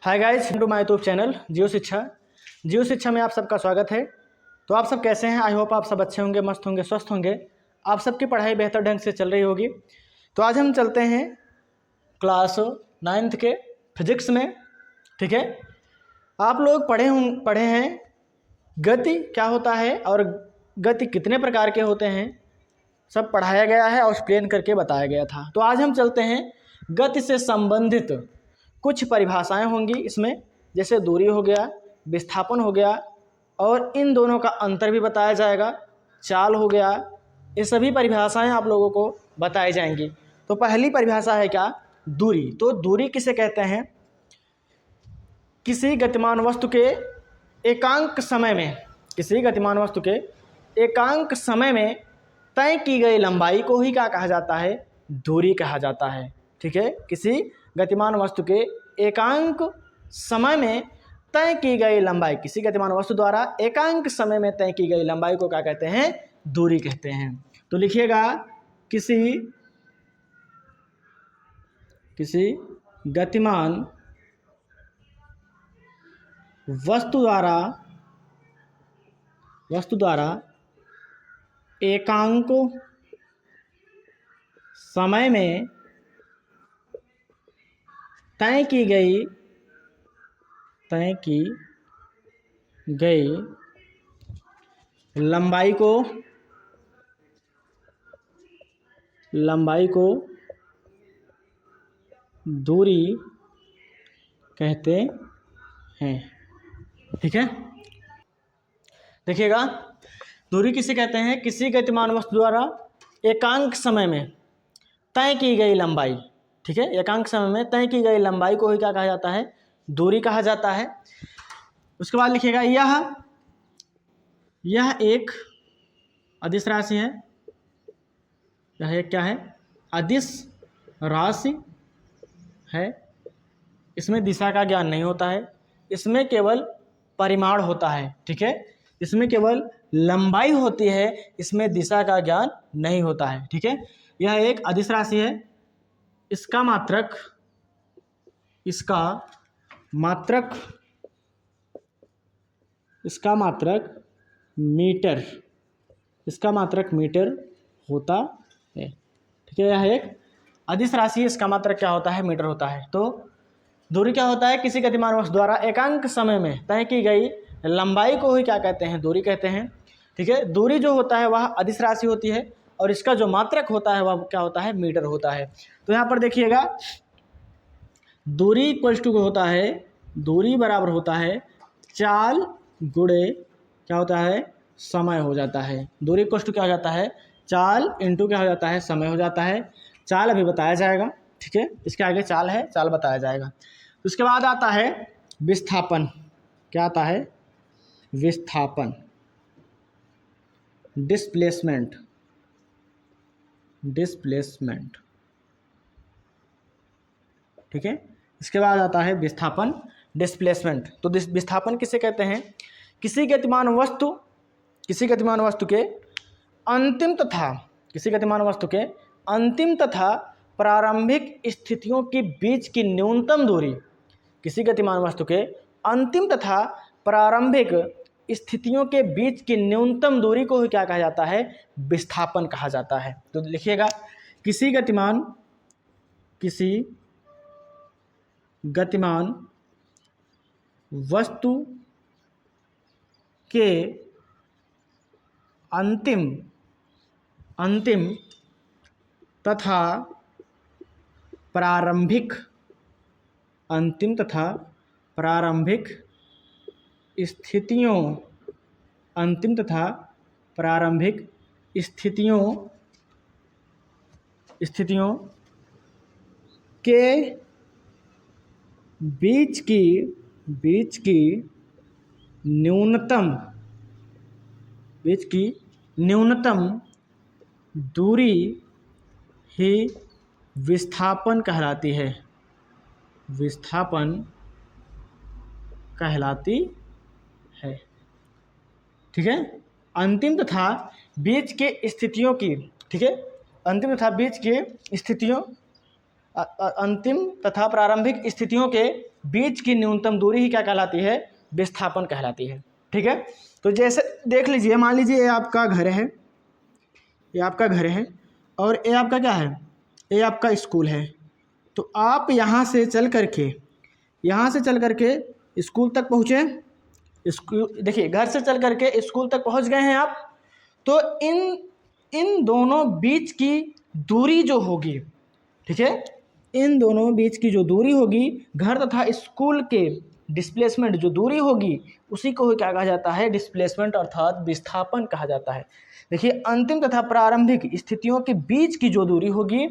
Hi guys, to my YouTube channel Jio Shiksha में आप सबका स्वागत है। तो आप सब कैसे हैं? आई होप आप सब अच्छे होंगे, मस्त होंगे, स्वस्थ होंगे। आप सबकी पढ़ाई बेहतर ढंग से चल रही होगी। तो आज हम चलते हैं क्लास 9th के फिजिक्स में। ठीक है, आप लोग पढ़े हैं गति क्या होता है और गति कितने प्रकार के होते हैं, सब पढ़ाया गया है और एक्सप्लेन करके बताया गया था। तो आज हम चलते हैं गति से संबंधित कुछ परिभाषाएं होंगी इसमें, जैसे दूरी हो गया, विस्थापन हो गया, और इन दोनों का अंतर भी बताया जाएगा, चाल हो गया। ये सभी परिभाषाएं आप लोगों को बताई जाएंगी। तो पहली परिभाषा है क्या? दूरी। तो दूरी किसे कहते हैं? किसी गतिमान वस्तु के एकांक समय में, किसी गतिमान वस्तु के एकांक समय में तय की गई लंबाई को ही क्या कहा जाता है? दूरी कहा जाता है। ठीक है, किसी गतिमान वस्तु के एकांक समय में तय की गई लंबाई, किसी गतिमान वस्तु द्वारा एकांक समय में तय की गई लंबाई को क्या कहते हैं? दूरी कहते हैं। तो लिखिएगा, किसी गतिमान वस्तु द्वारा एकांक समय में तय की गई लंबाई को दूरी कहते हैं। ठीक है, देखिएगा, दूरी किसे कहते हैं? किसी गतिमान वस्तु द्वारा एकांक समय में तय की गई लंबाई। ठीक है, एकांक समय में तय की गई लंबाई को ही क्या कहा जाता है? दूरी कहा जाता है। उसके बाद लिखिएगा, यह एक अदिश राशि है। यह एक क्या है? अदिश राशि है। इसमें दिशा का ज्ञान नहीं होता है, इसमें केवल परिमाण होता है। ठीक है, इसमें केवल लंबाई होती है, इसमें दिशा का ज्ञान नहीं होता है। ठीक है, यह एक अदिश राशि है। इसका मात्रक मीटर होता है। ठीक है, यह एक अदिश राशि, इसका मात्रक क्या होता है? मीटर होता है। तो दूरी क्या होता है? किसी गतिमान वस्तु द्वारा एकांक समय में तय की गई लंबाई को ही क्या कहते हैं? दूरी कहते हैं। ठीक है, दूरी जो होता है वह अदिश राशि होती है और इसका जो मात्रक होता है वह क्या होता है? मीटर होता है। तो यहाँ पर देखिएगा, दूरी इक्वल्स टू होता है, दूरी बराबर होता है चाल गुणे क्या होता है? समय हो जाता है। दूरी इक्वल्स टू क्या हो जाता है? चाल इंटू क्या हो जाता है? समय हो जाता है। चाल अभी बताया जाएगा। ठीक है, इसके आगे चाल है, चाल बताया जाएगा। उसके बाद आता है विस्थापन। क्या आता है? विस्थापन, डिस्प्लेसमेंट। ठीक है, इसके बाद आता है विस्थापन, डिस्प्लेसमेंट। तो विस्थापन किसे कहते हैं? किसी गतिमान वस्तु के अंतिम तथा प्रारंभिक स्थितियों के बीच की न्यूनतम दूरी, किसी गतिमान वस्तु के अंतिम तथा प्रारंभिक स्थितियों के बीच की न्यूनतम दूरी को ही क्या कहा जाता है? विस्थापन कहा जाता है। तो लिखिएगा, किसी गतिमान वस्तु के अंतिम तथा प्रारंभिक स्थितियों के बीच की न्यूनतम दूरी ही विस्थापन कहलाती है। ठीक है, अंतिम तथा बीच के स्थितियों की, ठीक है, अंतिम तथा बीच के स्थितियों अंतिम तथा प्रारंभिक स्थितियों के बीच की न्यूनतम दूरी ही क्या कहलाती है? विस्थापन कहलाती है। ठीक है, तो जैसे देख लीजिए, मान लीजिए ये आपका घर है, ये आपका घर है और ये आपका क्या है? ये आपका स्कूल है। तो आप यहाँ से चल करके स्कूल तक पहुँचे। स्कूल देखिए, घर से चल करके स्कूल तक पहुँच गए हैं आप। तो इन दोनों बीच की दूरी जो होगी, ठीक है, इन दोनों बीच की जो दूरी होगी, घर तथा स्कूल के डिस्प्लेसमेंट जो दूरी होगी, उसी को क्या कहा जाता है? डिस्प्लेसमेंट अर्थात विस्थापन कहा जाता है। देखिए, अंतिम तथा प्रारंभिक स्थितियों के बीच की जो दूरी होगी,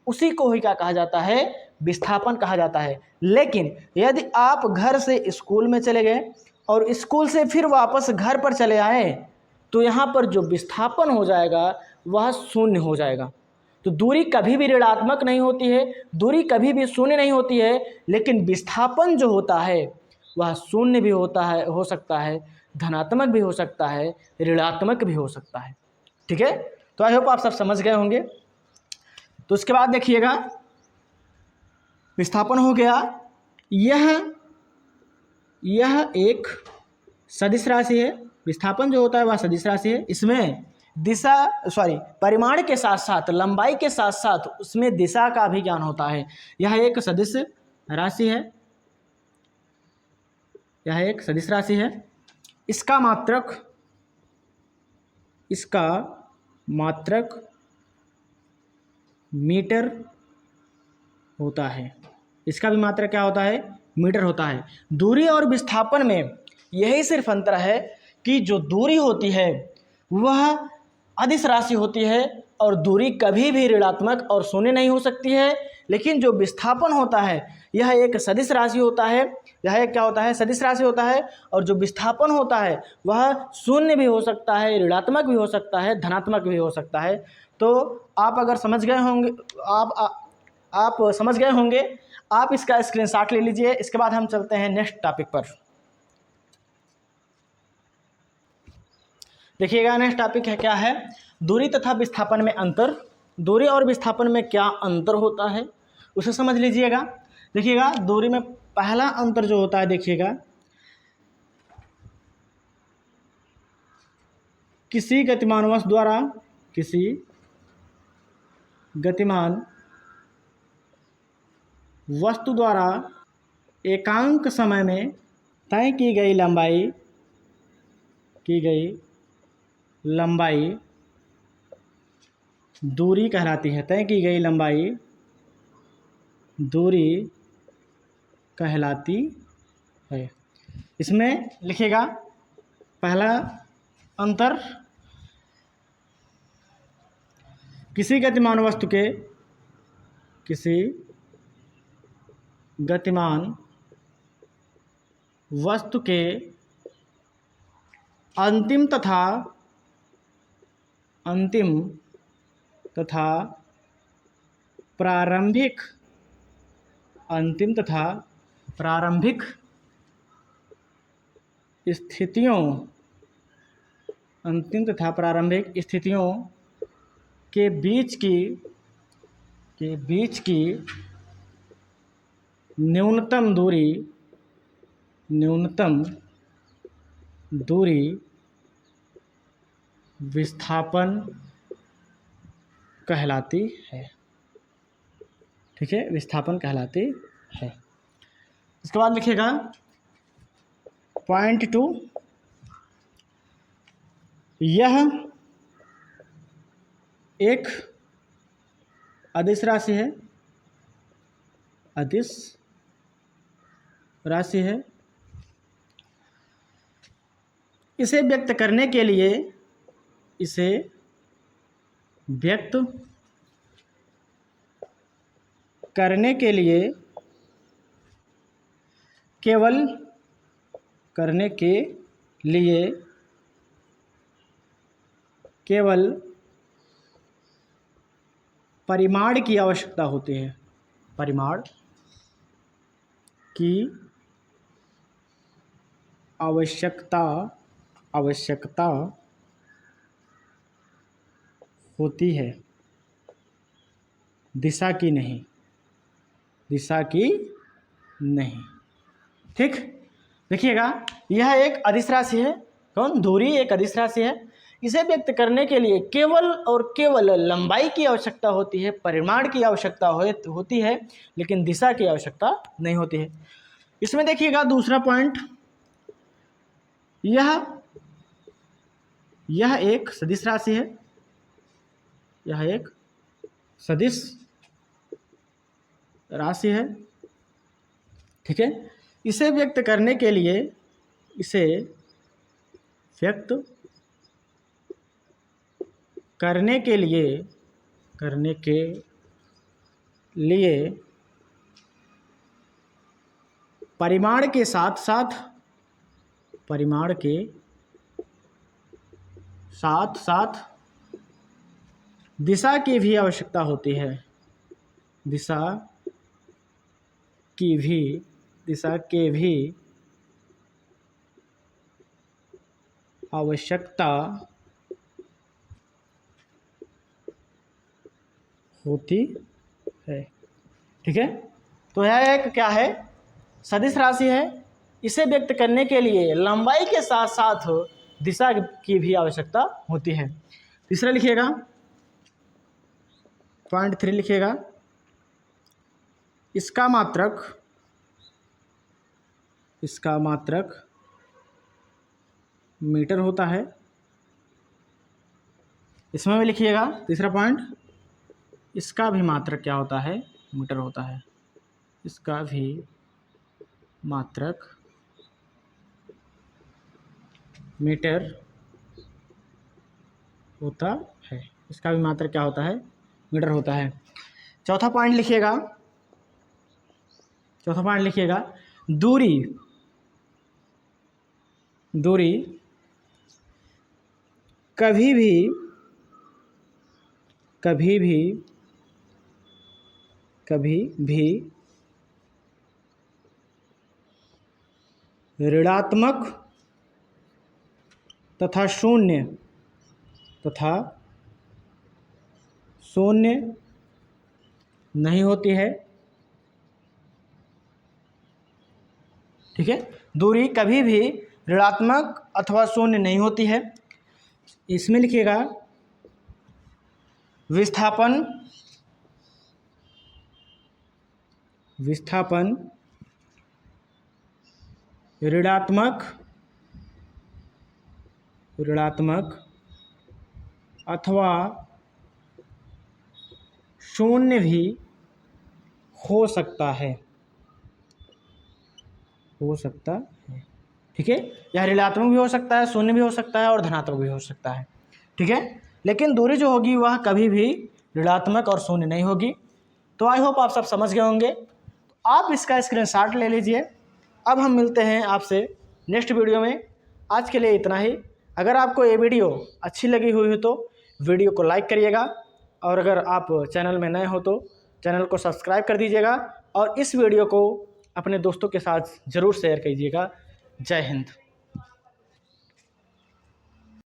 उसी को ही क्या कहा जाता है? विस्थापन कहा जाता है। लेकिन यदि आप घर से स्कूल में चले गए और स्कूल से फिर वापस घर पर चले आए, तो यहाँ पर जो विस्थापन हो जाएगा वह शून्य हो जाएगा। तो दूरी कभी भी ऋणात्मक नहीं होती है, दूरी कभी भी शून्य नहीं होती है, लेकिन विस्थापन जो होता है वह शून्य भी होता है, हो सकता है, धनात्मक भी हो सकता है, ऋणात्मक भी हो सकता है। ठीक है, तो आई होप आप सब समझ गए होंगे। तो उसके बाद देखिएगा, विस्थापन हो गया। यह एक सदिश राशि है। विस्थापन जो होता है वह सदिश राशि है। इसमें परिमाण के साथ साथ, लंबाई के साथ साथ उसमें दिशा का भी ज्ञान होता है। यह एक सदिश राशि है, यह एक सदिश राशि है। इसका मात्रक मीटर होता है। इसका भी मात्रक क्या होता है? मीटर होता है। दूरी और विस्थापन में यही सिर्फ अंतर है कि जो दूरी होती है वह अदिश राशि होती है और दूरी कभी भी ऋणात्मक और शून्य नहीं हो सकती है। लेकिन जो विस्थापन होता है यह एक सदिश राशि होता है, यह एक क्या होता है? सदिश राशि होता है। और जो विस्थापन होता है वह शून्य भी हो सकता है, ऋणात्मक भी हो सकता है, धनात्मक भी हो सकता है। तो आप अगर समझ गए होंगे, आप समझ गए होंगे, आप इसका स्क्रीनशॉट ले लीजिए। इसके बाद हम चलते हैं नेक्स्ट टॉपिक पर। देखिएगा, नेक्स्ट टॉपिक है क्या है? दूरी तथा विस्थापन में अंतर। दूरी और विस्थापन में क्या अंतर होता है उसे समझ लीजिएगा। देखिएगा, दूरी में पहला अंतर जो होता है, देखिएगा, किसी गतिमान वस्तु द्वारा एकांक समय में तय की गई लंबाई दूरी कहलाती है। तय की गई लंबाई दूरी कहलाती है। इसमें लिखिएगा, पहला अंतर, किसी गतिमान वस्तु के अंतिम तथा प्रारंभिक स्थितियों के बीच की न्यूनतम दूरी विस्थापन कहलाती है। ठीक है, विस्थापन कहलाती है। इसके बाद लिखिएगा पॉइंट 2, यह एक अदिश राशि है। इसे व्यक्त करने के लिए केवल परिमाण की आवश्यकता होती है। परिमाण की आवश्यकता होती है, दिशा की नहीं। ठीक, देखिएगा यह एक अदिश राशि है। कौन? दूरी एक अदिश राशि है। इसे व्यक्त करने के लिए केवल और केवल लंबाई की आवश्यकता होती है, परिमाण की आवश्यकता होती है, लेकिन दिशा की आवश्यकता नहीं होती है। इसमें देखिएगा दूसरा पॉइंट, यह एक सदिश राशि है। यह एक सदिश राशि है, ठीक है। इसे व्यक्त करने के लिए परिमाण के साथ दिशा की भी आवश्यकता होती है। दिशा की भी आवश्यकता होती है, ठीक है। तो यह एक क्या है? सदिश राशि है। इसे व्यक्त करने के लिए लंबाई के साथ साथ दिशा की भी आवश्यकता होती है। तीसरा लिखिएगा, पॉइंट 3 लिखिएगा, इसका मात्रक मीटर होता है। इसमें भी लिखिएगा तीसरा पॉइंट, इसका भी मात्रक क्या होता है? मीटर होता है। इसका भी मात्रक मीटर होता है। इसका भी मात्रक क्या होता है? मीटर होता है। चौथा पॉइंट लिखिएगा, दूरी कभी भी ऋणात्मक तथा शून्य नहीं होती है, ठीक है। दूरी कभी भी ऋणात्मक अथवा शून्य नहीं होती है। इसमें लिखिएगा विस्थापन ऋणात्मक अथवा शून्य भी हो सकता है, ठीक है। यह ऋणात्मक भी हो सकता है, शून्य भी हो सकता है और धनात्मक भी हो सकता है, ठीक है। लेकिन दूरी जो होगी वह कभी भी ऋणात्मक और शून्य नहीं होगी। तो आई होप आप सब समझ गए होंगे। आप इसका स्क्रीनशॉट ले लीजिए। अब हम मिलते हैं आपसे नेक्स्ट वीडियो में। आज के लिए इतना ही। अगर आपको ये वीडियो अच्छी लगी हुई हो तो वीडियो को लाइक करिएगा, और अगर आप चैनल में नए हो तो चैनल को सब्सक्राइब कर दीजिएगा, और इस वीडियो को अपने दोस्तों के साथ ज़रूर शेयर कीजिएगा। जय हिंद।